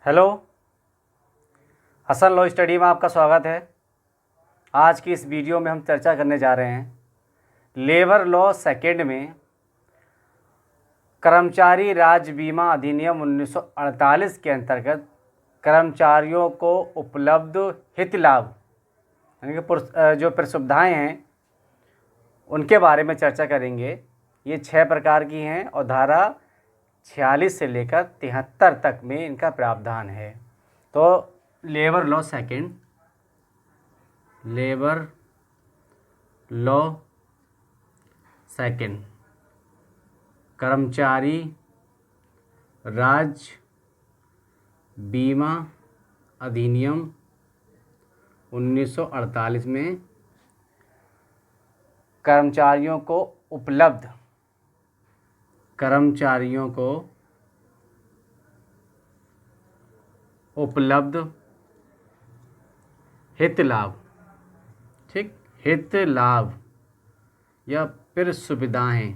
Hello, Hasan law study में आपका स्वागत है। आज की इस वीडियो में हम चर्चा करने जा रहे हैं लेबर लॉ सेकेंड में कर्मचारी राज्य बीमा अधिनियम 1948 के अंतर्गत कर्मचारियों को उपलब्ध हित लाभ यानी कि जो प्रसुविधाएँ हैं उनके बारे में चर्चा करेंगे। ये 6 प्रकार की हैं और धारा 46 से लेकर 73 तक में इनका प्रावधान है। तो लेबर लॉ सेकेंड कर्मचारी राज्य बीमा अधिनियम 1948 में कर्मचारियों को उपलब्ध हित लाभ, ठीक, हित लाभ या फिर सुविधाएं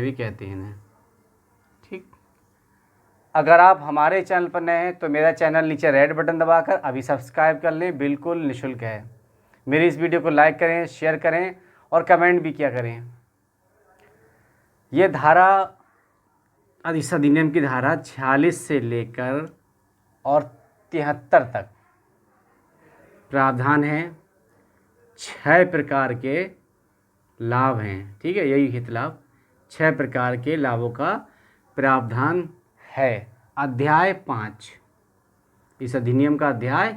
भी कहते हैं इन्हें, ठीक। अगर आप हमारे चैनल पर नए हैं तो मेरा चैनल नीचे रेड बटन दबाकर अभी सब्सक्राइब कर लें, बिल्कुल निःशुल्क है। मेरी इस वीडियो को लाइक करें, शेयर करें और कमेंट भी किया करें। ये धारा इस अधिनियम की धारा 46 से लेकर और 73 तक प्रावधान है। 6 प्रकार के लाभ हैं, ठीक है, यही हित लाभ। 6 प्रकार के लाभों का प्रावधान है। अध्याय 5, इस अधिनियम का अध्याय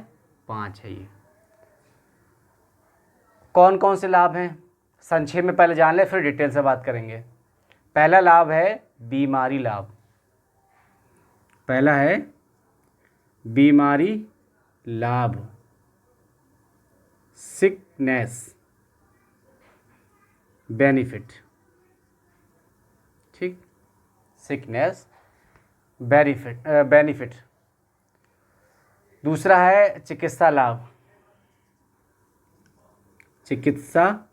5 है। ये कौन कौन से लाभ हैं संक्षेप में पहले जान ले, फिर डिटेल से बात करेंगे। पहला लाभ है बीमारी लाभ। पहला है बीमारी लाभ, सिकनेस बेनिफिट, ठीक, सिकनेस बेनिफिट। दूसरा है चिकित्सा लाभ, चिकित्सा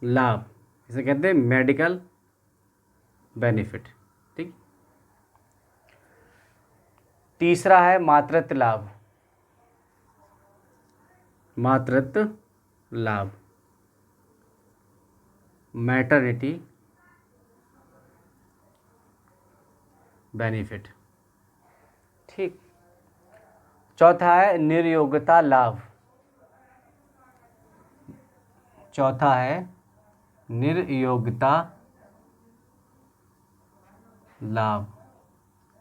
लाभ, इसे कहते हैं मेडिकल बेनिफिट, ठीक। तीसरा है मातृत्व लाभ, मैटरनिटी बेनिफिट, ठीक। चौथा है निर्योग्यता लाभ,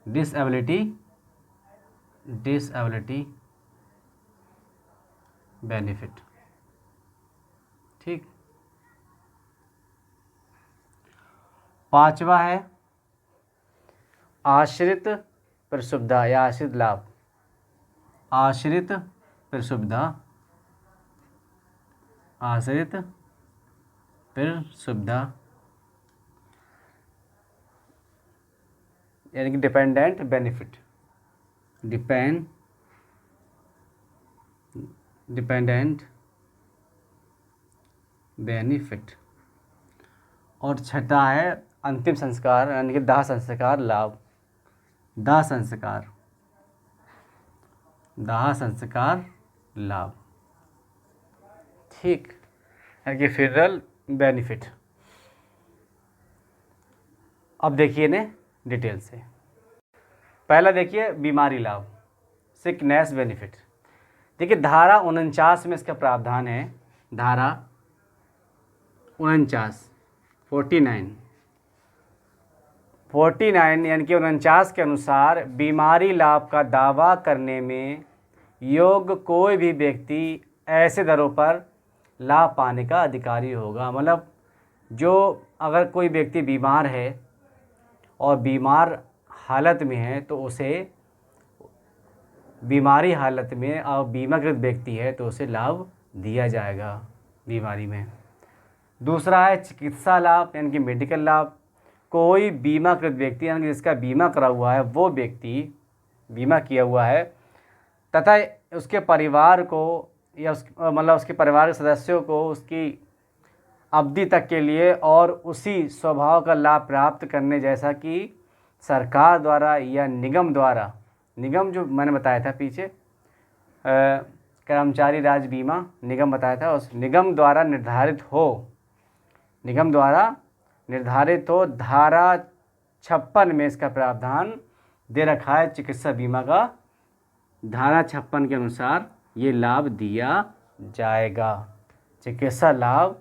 डिसएबिलिटी बेनिफिट, ठीक। पांचवा है आश्रित प्रसुविधा या आश्रित लाभ, आश्रित प्रसुविधा यानी कि डिपेंडेंट बेनिफिट। और छठा है अंतिम संस्कार यानी कि दाह संस्कार लाभ, ठीक, यानी कि फ्यूनरल बेनिफिट। अब देखिए इन्हें डिटेल से। पहला देखिए बीमारी लाभ, सिकनेस बेनिफिट। देखिए धारा 49 में इसका प्रावधान है। धारा 49 यानी कि 49 के अनुसार बीमारी लाभ का दावा करने में योग्य कोई भी व्यक्ति ऐसे दरों पर लाभ पाने का अधिकारी होगा। मतलब जो अगर कोई व्यक्ति बीमार है और बीमार हालत में है तो उसे बीमारी हालत में और बीमाकृत व्यक्ति है तो उसे लाभ दिया जाएगा बीमारी में। दूसरा है चिकित्सा लाभ यानी कि मेडिकल लाभ। कोई बीमाकृत व्यक्ति यानी कि जिसका बीमा करा हुआ है वो व्यक्ति बीमा किया हुआ है तथा उसके परिवार को या उसके परिवार के सदस्यों को उसकी अवधि तक के लिए और उसी स्वभाव का लाभ प्राप्त करने जैसा कि सरकार द्वारा या निगम द्वारा, निगम जो मैंने बताया था पीछे कर्मचारी राज्य बीमा निगम बताया था, उस निगम द्वारा निर्धारित हो धारा 56 में इसका प्रावधान दे रखा है। चिकित्सा बीमा का धारा 56 के अनुसार ये लाभ दिया जाएगा, चिकित्सा लाभ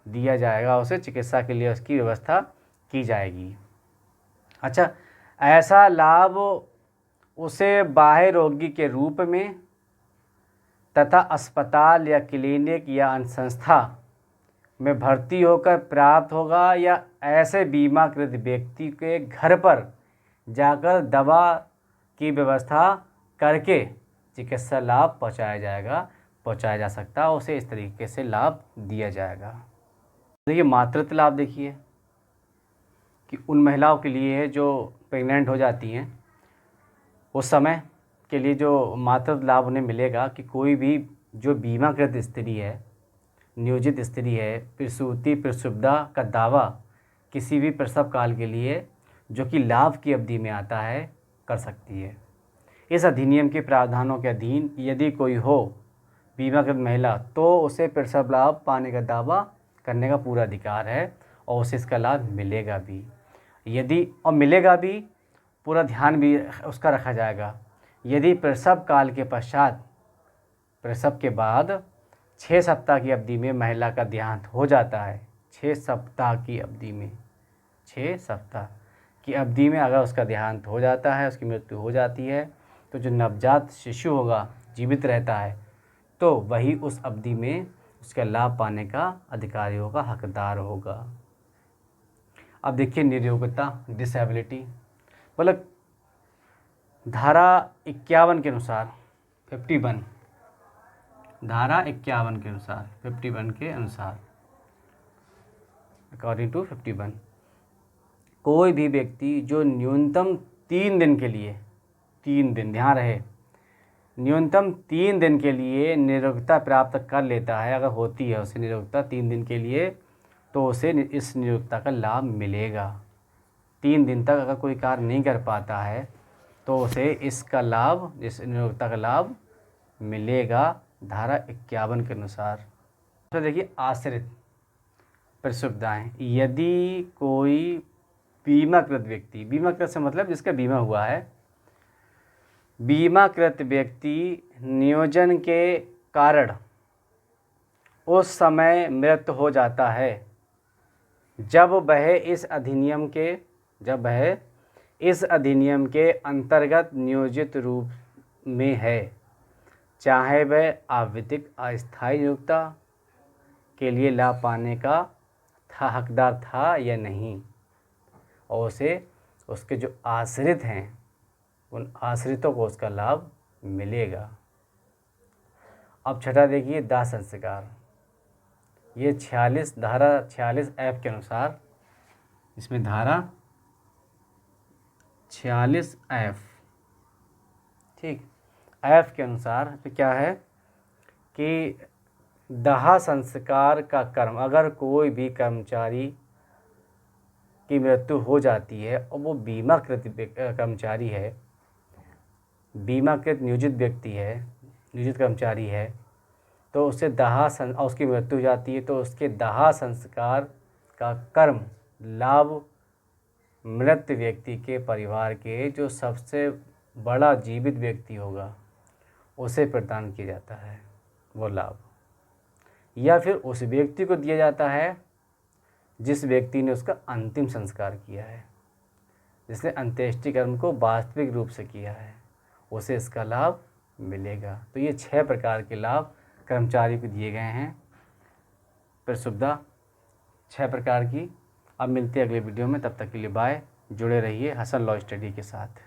दिया जाएगा, उसे चिकित्सा के लिए उसकी व्यवस्था की जाएगी। अच्छा, ऐसा लाभ उसे बाह्य रोगी के रूप में तथा अस्पताल या क्लिनिक या अन्य संस्था में भर्ती होकर प्राप्त होगा या ऐसे बीमाकृत व्यक्ति के घर पर जाकर दवा की व्यवस्था करके चिकित्सा लाभ पहुंचाया जा सकता है, उसे इस तरीके से लाभ दिया जाएगा। देखिए मातृत्व लाभ देखिए कि उन महिलाओं के लिए है जो प्रेग्नेंट हो जाती हैं, उस समय के लिए जो मातृत्व लाभ उन्हें मिलेगा कि कोई भी जो बीमाकृत स्त्री है, नियोजित स्त्री है, प्रसूति प्रसुविधा का दावा किसी भी प्रसव काल के लिए जो कि लाभ की अवधि में आता है कर सकती है। इस अधिनियम के प्रावधानों के अधीन यदि कोई हो बीमाकृत महिला तो उसे प्रसव लाभ पाने का दावा करने का पूरा अधिकार है और उसे इसका लाभ मिलेगा भी। यदि और मिलेगा भी, पूरा ध्यान भी उसका रखा जाएगा। यदि प्रसव काल के पश्चात, प्रसव के बाद 6 सप्ताह की अवधि में महिला का देहांत हो जाता है, 6 सप्ताह की अवधि में, 6 सप्ताह की अवधि में अगर उसका देहांत हो जाता है, उसकी मृत्यु हो जाती है, तो जो नवजात शिशु होगा, जीवित रहता है, तो वही उस अवधि में उसका लाभ पाने का अधिकारी होगा, हकदार होगा। अब देखिए निर्योग्यता, डिसेबिलिटी, मतलब धारा 51 के अनुसार 51, धारा 51 के अनुसार 51 के अनुसार अकॉर्डिंग टू 51 कोई भी व्यक्ति जो न्यूनतम 3 दिन के लिए, 3 दिन ध्यान रहे, न्यूनतम 3 दिन के लिए नियोक्ता प्राप्त कर लेता है, अगर होती है उसे नियोक्ता 3 दिन के लिए, तो उसे इस नियोक्ता का लाभ मिलेगा। 3 दिन तक अगर कोई कार्य नहीं कर पाता है तो उसे इसका लाभ, इस नियोक्ता का लाभ मिलेगा धारा 51 के अनुसार। तो देखिए आश्रित प्रसुविधाएँ, यदि कोई बीमाकृत व्यक्ति, बीमाकृत से मतलब जिसका बीमा हुआ है, बीमाकृत व्यक्ति नियोजन के कारण उस समय मृत हो जाता है जब वह इस अधिनियम के अंतर्गत नियोजित रूप में है, चाहे वह आवधिक अस्थायी नियोक्ता के लिए लाभ पाने का हकदार था या नहीं, और उसे उसके जो आश्रित हैं उन आश्रितों को उसका लाभ मिलेगा। अब छठा देखिए दाह संस्कार, ये 46 धारा 46F के अनुसार, इसमें धारा 46F, ठीक, F के अनुसार तो क्या है कि दाह संस्कार का कर्म, अगर कोई भी कर्मचारी की मृत्यु हो जाती है और वो बीमाकृत कर्मचारी है, बीमाकृत नियोजित व्यक्ति है, नियोजित कर्मचारी है, तो उससे उसकी मृत्यु हो जाती है तो उसके दाह संस्कार का कर्म लाभ मृत व्यक्ति के परिवार के जो सबसे बड़ा जीवित व्यक्ति होगा उसे प्रदान किया जाता है वो लाभ, या फिर उस व्यक्ति को दिया जाता है जिस व्यक्ति ने उसका अंतिम संस्कार किया है, जिसने अंत्येष्टि कर्म को वास्तविक रूप से किया है, उसे इसका लाभ मिलेगा। तो ये 6 प्रकार के लाभ कर्मचारी को दिए गए हैं, प्रसुविधा 6 प्रकार की। अब मिलते हैं अगले वीडियो में, तब तक के लिए बाय। जुड़े रहिए हसन लॉ स्टडी के साथ।